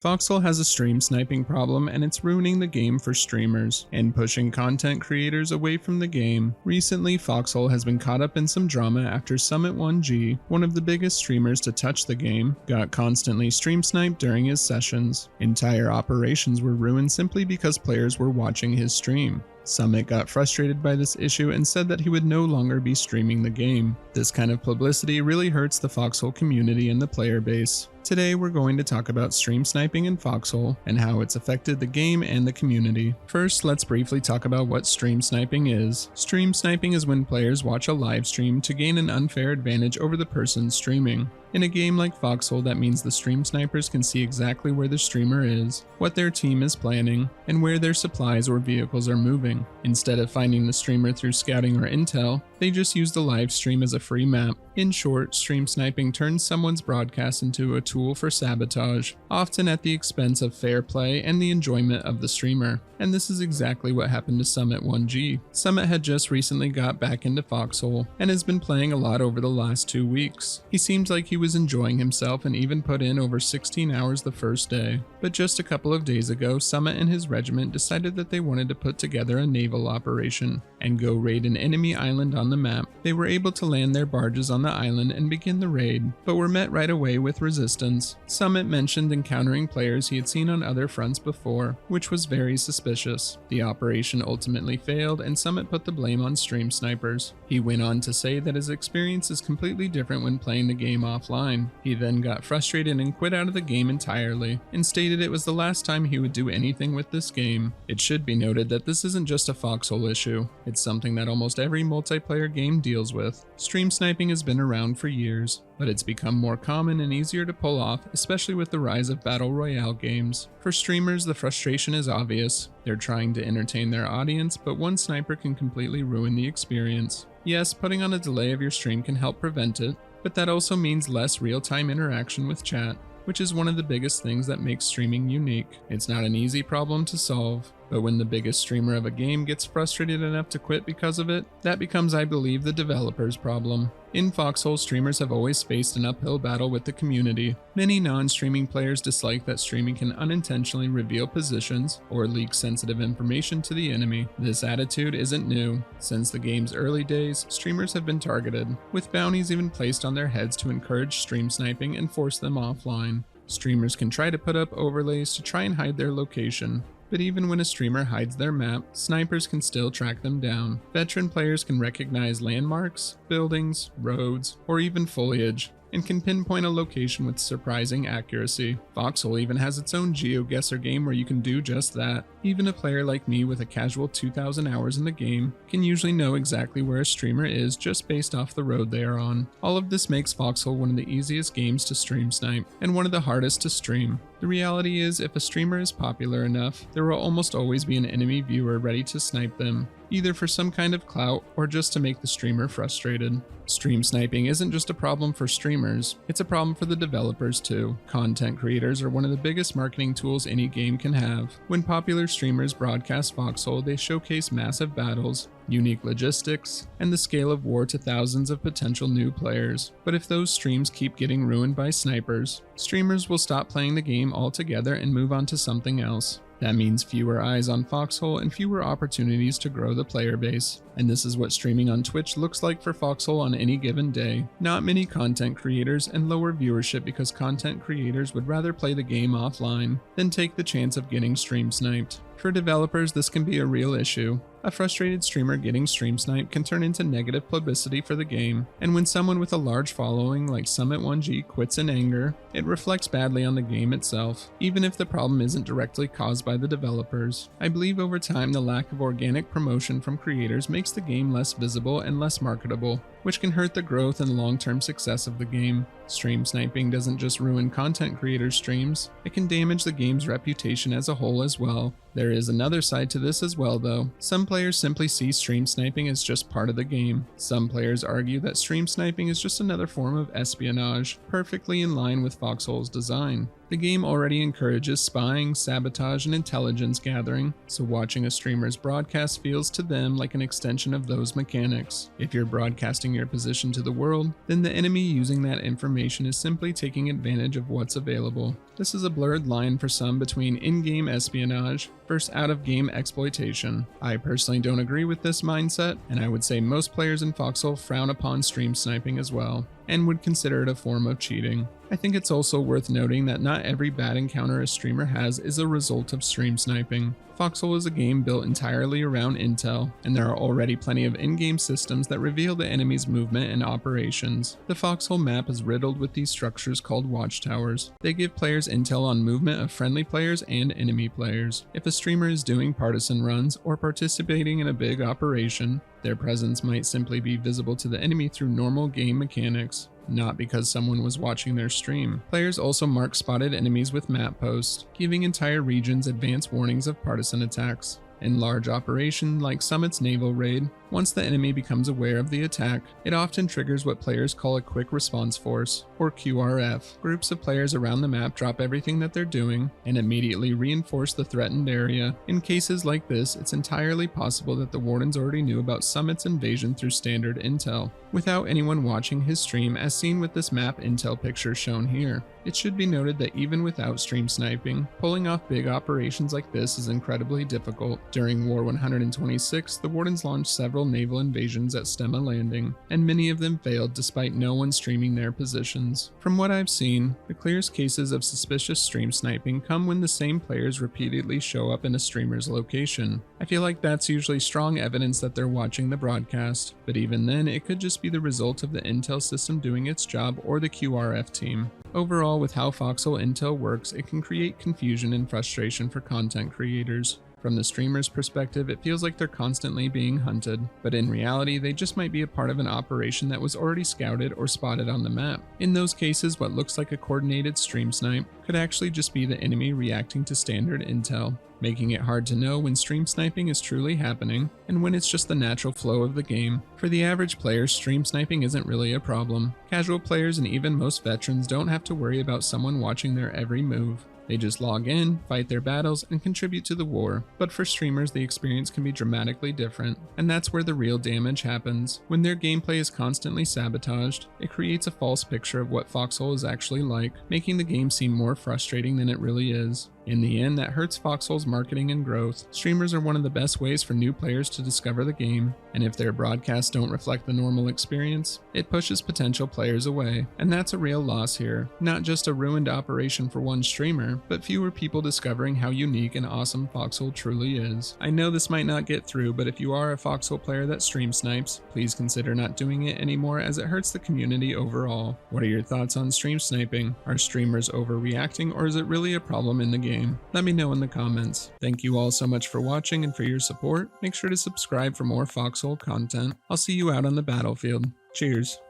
Foxhole has a stream sniping problem and it's ruining the game for streamers and pushing content creators away from the game. Recently, Foxhole has been caught up in some drama after Summit 1G, one of the biggest streamers to touch the game, got constantly stream sniped during his sessions. Entire operations were ruined simply because players were watching his stream. Summit got frustrated by this issue and said that he would no longer be streaming the game. This kind of publicity really hurts the Foxhole community and the player base. Today we're going to talk about stream sniping in Foxhole and how it's affected the game and the community. First, let's briefly talk about what stream sniping is. Stream sniping is when players watch a live stream to gain an unfair advantage over the person streaming. In a game like Foxhole, that means the stream snipers can see exactly where the streamer is, what their team is planning, and where their supplies or vehicles are moving. Instead of finding the streamer through scouting or intel, they just use the live stream as a free map. In short, stream sniping turns someone's broadcast into a tool for sabotage, often at the expense of fair play and the enjoyment of the streamer. And this is exactly what happened to Summit 1G. Summit had just recently got back into Foxhole and has been playing a lot over the last 2 weeks. He seemed like he was enjoying himself and even put in over 16 hours the first day. But just a couple of days ago, Summit and his regiment decided that they wanted to put together a naval operation and go raid an enemy island on the map. They were able to land their barges on the island and begin the raid, but were met right away with resistance. Summit mentioned encountering players he had seen on other fronts before, which was very suspicious. The operation ultimately failed and Summit put the blame on stream snipers. He went on to say that his experience is completely different when playing the game offline. He then got frustrated and quit out of the game entirely, and stated it was the last time he would do anything with this game. It should be noted that this isn't just a Foxhole issue, it's something that almost every multiplayer game deals with. Stream sniping has been around for years, but it's become more common and easier to pull off, especially with the rise of battle royale games. For streamers, the frustration is obvious. They're trying to entertain their audience, but one sniper can completely ruin the experience. Yes, putting on a delay of your stream can help prevent it, but that also means less real-time interaction with chat, which is one of the biggest things that makes streaming unique. It's not an easy problem to solve, but when the biggest streamer of a game gets frustrated enough to quit because of it, that becomes, I believe, the developer's problem. In Foxhole, streamers have always faced an uphill battle with the community. Many non-streaming players dislike that streaming can unintentionally reveal positions or leak sensitive information to the enemy. This attitude isn't new. Since the game's early days, streamers have been targeted, with bounties even placed on their heads to encourage stream sniping and force them offline. Streamers can try to put up overlays to try and hide their location, but even when a streamer hides their map, snipers can still track them down. Veteran players can recognize landmarks, buildings, roads, or even foliage, and can pinpoint a location with surprising accuracy. Foxhole even has its own GeoGuessr game where you can do just that. Even a player like me with a casual 2,000 hours in the game can usually know exactly where a streamer is just based off the road they are on. All of this makes Foxhole one of the easiest games to stream snipe, and one of the hardest to stream. The reality is, if a streamer is popular enough, there will almost always be an enemy viewer ready to snipe them, either for some kind of clout or just to make the streamer frustrated. Stream sniping isn't just a problem for streamers, it's a problem for the developers too. Content creators are one of the biggest marketing tools any game can have. When popular streamers broadcast Foxhole, they showcase massive battles, unique logistics, and the scale of war to thousands of potential new players. But if those streams keep getting ruined by snipers, streamers will stop playing the game altogether and move on to something else. That means fewer eyes on Foxhole and fewer opportunities to grow the player base. And this is what streaming on Twitch looks like for Foxhole on any given day. Not many content creators and lower viewership because content creators would rather play the game offline than take the chance of getting stream sniped. For developers, this can be a real issue. A frustrated streamer getting stream sniped can turn into negative publicity for the game, and when someone with a large following like Summit 1G quits in anger, it reflects badly on the game itself, even if the problem isn't directly caused by the developers. I believe over time the lack of organic promotion from creators makes the game less visible and less marketable, which can hurt the growth and long-term success of the game. Stream sniping doesn't just ruin content creators' streams, it can damage the game's reputation as a whole as well. There is another side to this as well though. Some players simply see stream sniping as just part of the game. Some players argue that stream sniping is just another form of espionage, perfectly in line with Foxhole's design. The game already encourages spying, sabotage, and intelligence gathering, so watching a streamer's broadcast feels to them like an extension of those mechanics. If you're broadcasting your position to the world, then the enemy using that information is simply taking advantage of what's available. This is a blurred line for some between in-game espionage versus out-of-game exploitation. I personally don't agree with this mindset, and I would say most players in Foxhole frown upon stream sniping as well, and would consider it a form of cheating. I think it's also worth noting that not every bad encounter a streamer has is a result of stream sniping. Foxhole is a game built entirely around intel, and there are already plenty of in-game systems that reveal the enemy's movement and operations. The Foxhole map is riddled with these structures called watchtowers. They give players intel on movement of friendly players and enemy players. If a streamer is doing partisan runs or participating in a big operation, their presence might simply be visible to the enemy through normal game mechanics, not because someone was watching their stream. Players also mark spotted enemies with map posts, giving entire regions advance warnings of partisan attacks. In large operations like Summit's naval raid, once the enemy becomes aware of the attack, it often triggers what players call a Quick Response Force, or QRF. Groups of players around the map drop everything that they're doing and immediately reinforce the threatened area. In cases like this, it's entirely possible that the Wardens already knew about Summit's invasion through standard intel, without anyone watching his stream, as seen with this map intel picture shown here. It should be noted that even without stream sniping, pulling off big operations like this is incredibly difficult. During War 126, the Wardens launched several naval invasions at Stemma Landing, and many of them failed despite no one streaming their positions. From what I've seen, the clearest cases of suspicious stream sniping come when the same players repeatedly show up in a streamer's location. I feel like that's usually strong evidence that they're watching the broadcast, but even then it could just be the result of the intel system doing its job or the QRF team. Overall, with how Foxhole intel works, it can create confusion and frustration for content creators. From the streamer's perspective, it feels like they're constantly being hunted, but in reality, they just might be a part of an operation that was already scouted or spotted on the map. In those cases, what looks like a coordinated stream snipe could actually just be the enemy reacting to standard intel, making it hard to know when stream sniping is truly happening and when it's just the natural flow of the game. For the average player, stream sniping isn't really a problem. Casual players and even most veterans don't have to worry about someone watching their every move. They just log in, fight their battles, and contribute to the war. But for streamers, the experience can be dramatically different, and that's where the real damage happens. When their gameplay is constantly sabotaged, it creates a false picture of what Foxhole is actually like, making the game seem more frustrating than it really is. In the end, that hurts Foxhole's marketing and growth. Streamers are one of the best ways for new players to discover the game, and if their broadcasts don't reflect the normal experience, it pushes potential players away. And that's a real loss here. Not just a ruined operation for one streamer, but fewer people discovering how unique and awesome Foxhole truly is. I know this might not get through, but if you are a Foxhole player that stream snipes, please consider not doing it anymore, as it hurts the community overall. What are your thoughts on stream sniping? Are streamers overreacting, or is it really a problem in the game? Let me know in the comments. Thank you all so much for watching and for your support. Make sure to subscribe for more Foxhole content. I'll see you out on the battlefield. Cheers.